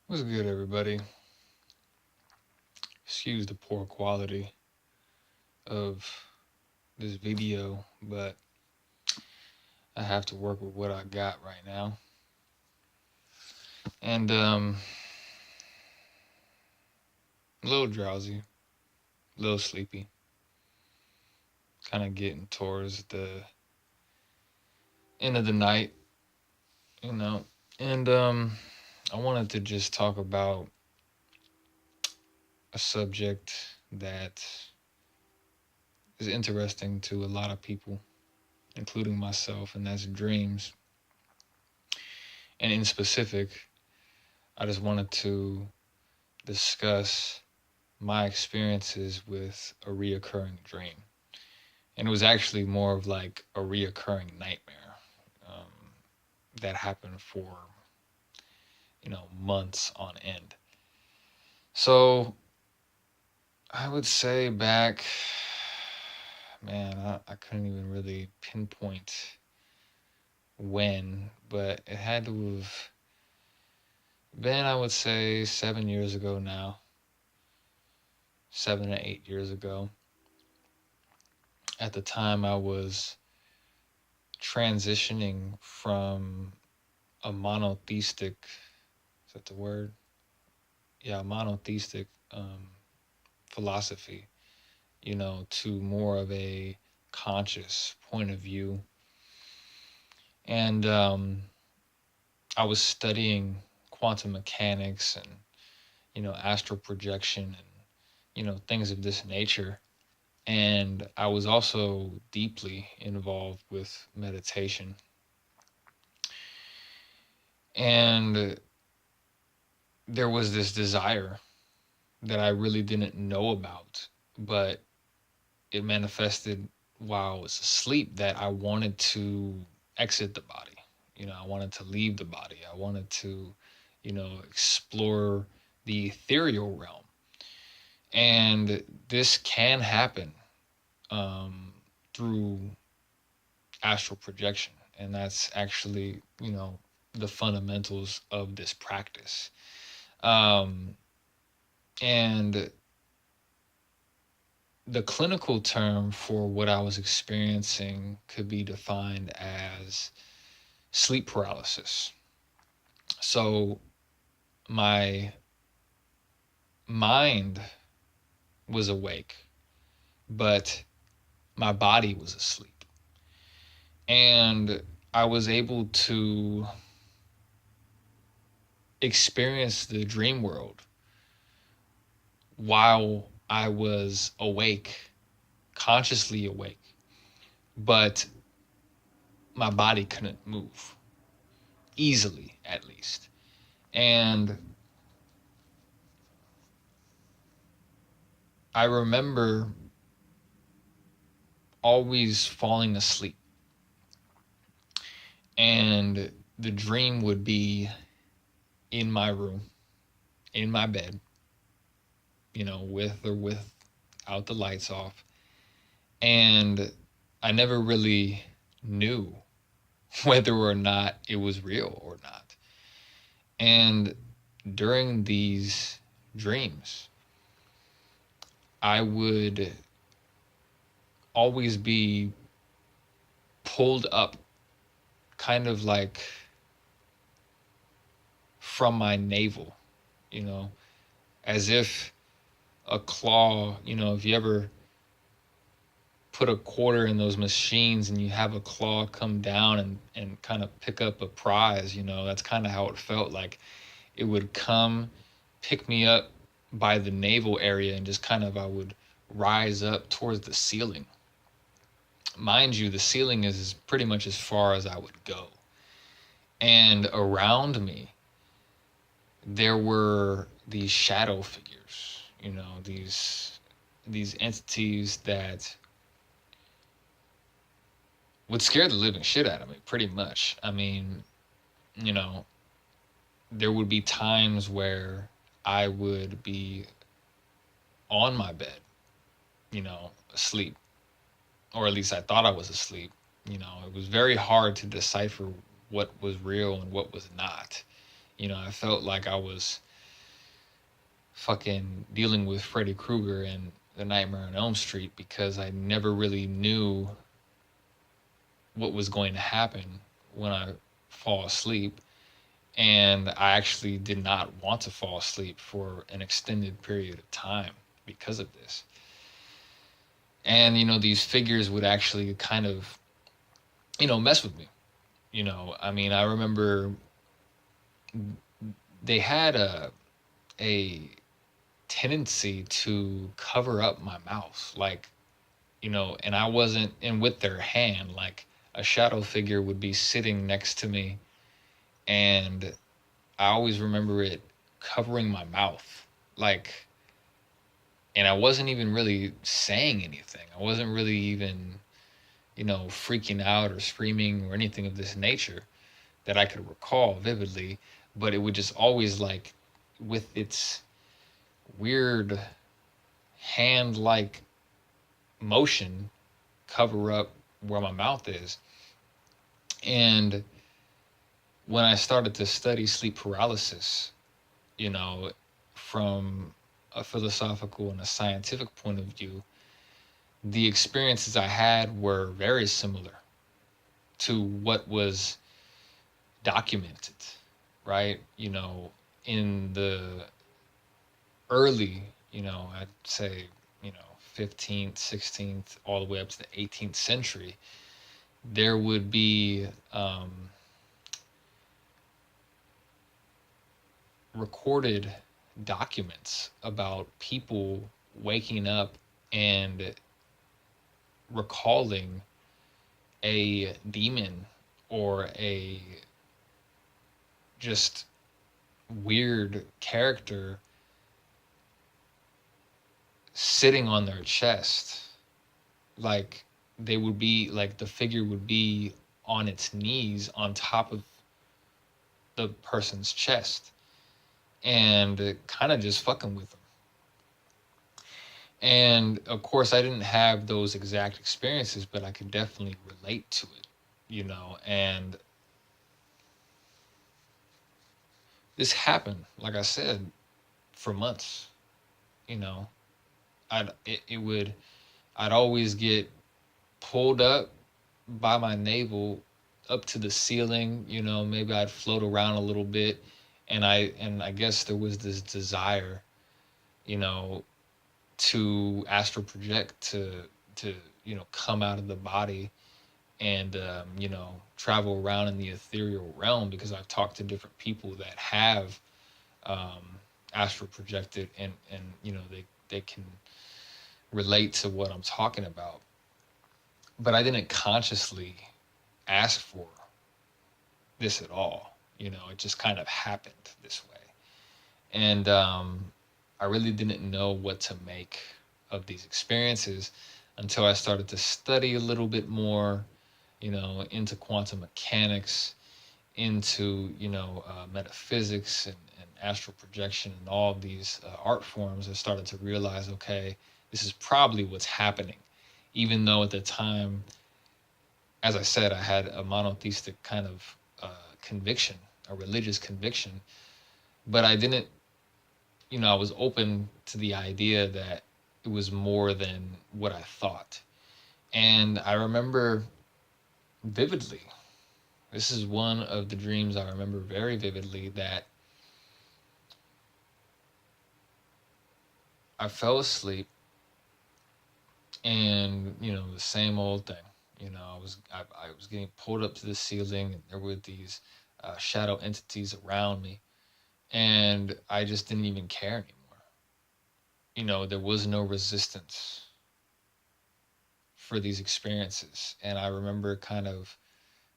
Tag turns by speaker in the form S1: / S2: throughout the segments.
S1: What's good, everybody? Excuse the poor quality of this video, but I have to work with what I got right now. And a little drowsy, a little sleepy, kind of getting towards the end of the night, you know. And I wanted to just talk about a subject that is interesting to a lot of people, including myself, and that's dreams. And in specific, I just wanted to discuss my experiences with a reoccurring dream. And it was actually more of like a reoccurring nightmare um, that happened for, months on end. So I would say back, man, I couldn't even really pinpoint when, but it had to have been, I would say, 7 years ago now, 7 to 8 years ago. At the time, I was transitioning from a monotheistic, is that the word? Yeah, monotheistic philosophy, to more of a conscious point of view. And I was studying quantum mechanics and, astral projection and, things of this nature. And I was also deeply involved with meditation. And there was this desire that I really didn't know about, but it manifested while I was asleep that I wanted to exit the body. I wanted to leave the body. I wanted to, explore the ethereal realm. And this can happen um, through astral projection. And that's actually, the fundamentals of this practice. Um, and the clinical term for what I was experiencing could be defined as sleep paralysis. So my mind was awake, but my body was asleep. And I was able to experience the dream world while I was awake, consciously awake, but my body couldn't move easily, at least. And I remember always falling asleep. And the dream would be in my room, in my bed, with or without the lights off. And I never really knew whether or not it was real or not. And during these dreams, I would always be pulled up kind of like from my navel, you know, as if a claw, if you ever put a quarter in those machines and you have a claw come down and kind of pick up a prize, that's kind of how it felt like. It would come pick me up by the navel area and just kind of I would rise up towards the ceiling. Mind you, the ceiling is pretty much as far as I would go. And around me, there were these shadow figures, these entities that would scare the living shit out of me, pretty much. I mean, you know, there would be times where I would be on my bed, asleep, or at least I thought I was asleep. It was very hard to decipher what was real and what was not. I felt like I was fucking dealing with Freddy Krueger and The Nightmare on Elm Street, because I never really knew what was going to happen when I fall asleep. And I actually did not want to fall asleep for an extended period of time because of this. And, these figures would actually kind of, mess with me. I mean, I remember they had a tendency to cover up my mouth, like, and I wasn't in with their hand, like a shadow figure would be sitting next to me, and I always remember it covering my mouth, like, and I wasn't even really saying anything. I wasn't really even, freaking out or screaming or anything of this nature that I could recall vividly, but it would just always, like, with its weird hand like motion, cover up where my mouth is. And when I started to study sleep paralysis, you know, from a philosophical and a scientific point of view, the experiences I had were very similar to what was documented, right? In the early, I'd say, 15th, 16th, all the way up to the 18th century, there would be recorded documents about people waking up and recalling a demon or a just weird character sitting on their chest. Like, they would be like, the figure would be on its knees on top of the person's chest, and kind of just fucking with them. And of course, I didn't have those exact experiences, but I could definitely relate to it, and this happened, like I said, for months. You know, it would, I'd always get pulled up by my navel up to the ceiling. Maybe I'd float around a little bit, and I guess there was this desire, you know, to astral project, to come out of the body, and travel around in the ethereal realm, because I've talked to different people that have um, astral projected, and they can relate to what I'm talking about. But I didn't consciously ask for this at all. It just kind of happened this way. And I really didn't know what to make of these experiences until I started to study a little bit more, into quantum mechanics, into, metaphysics, and astral projection, and all of these art forms. I started to realize, okay, this is probably what's happening. Even though at the time, as I said, I had a monotheistic kind of conviction, a religious conviction, but I didn't, I was open to the idea that it was more than what I thought. And I remember vividly, this is one of the dreams I remember very vividly, that I fell asleep, and the same old thing. I was getting pulled up to the ceiling, and there were these shadow entities around me, and I just didn't even care anymore. There was no resistance for these experiences, and I remember kind of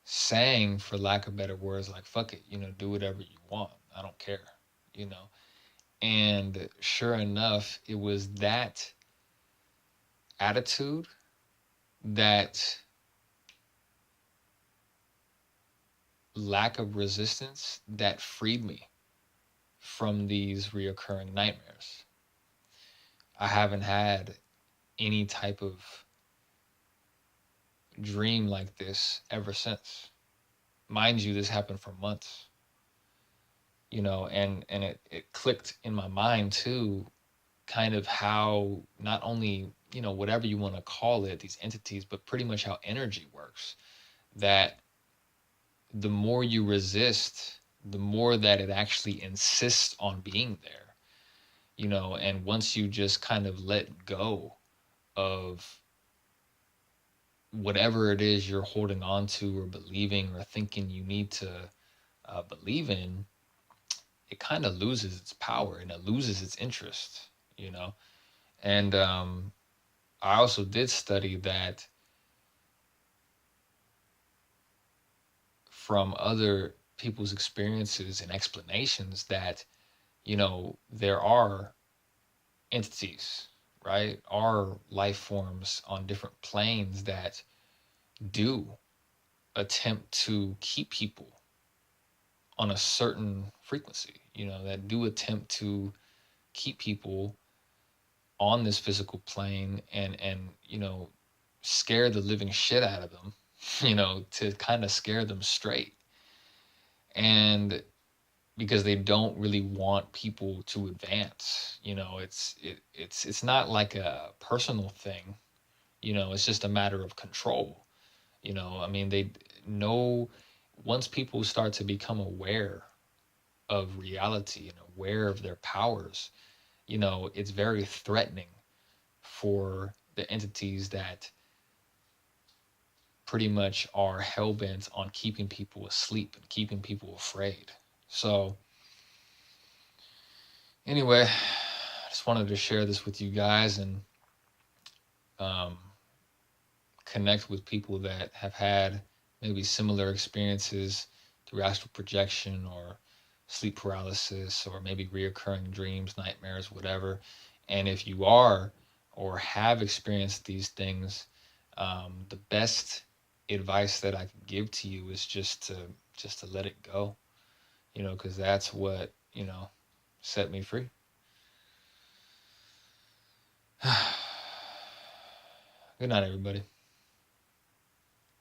S1: saying, for lack of better words, like, fuck it, do whatever you want, I don't care. you know and sure enough, it was that attitude, that lack of resistance, that freed me from these reoccurring nightmares. I haven't had any type of dream like this ever since. Mind you, this happened for months. and it clicked in my mind too, kind of how not only, whatever you want to call it, these entities, but pretty much how energy works. That the more you resist, the more that it actually insists on being there, and once you just kind of let go of whatever it is you're holding on to or believing or thinking you need to believe in, it kind of loses its power and it loses its interest, you know? And I also did study that from other people's experiences and explanations that, there are entities, right? Are life forms on different planes that do attempt to keep people on a certain frequency, that do attempt to keep people on this physical plane and scare the living shit out of them, to kind of scare them straight. And because they don't really want people to advance, it's not like a personal thing, it's just a matter of control. I mean, they know, once people start to become aware of reality and aware of their powers, it's very threatening for the entities that pretty much are hell bent on keeping people asleep and keeping people afraid. So, anyway, I just wanted to share this with you guys and um, connect with people that have had maybe similar experiences through astral projection or sleep paralysis or maybe reoccurring dreams, nightmares, whatever. And if you are or have experienced these things, the best advice that I can give to you is just to let it go, because that's what set me free. Good night, everybody.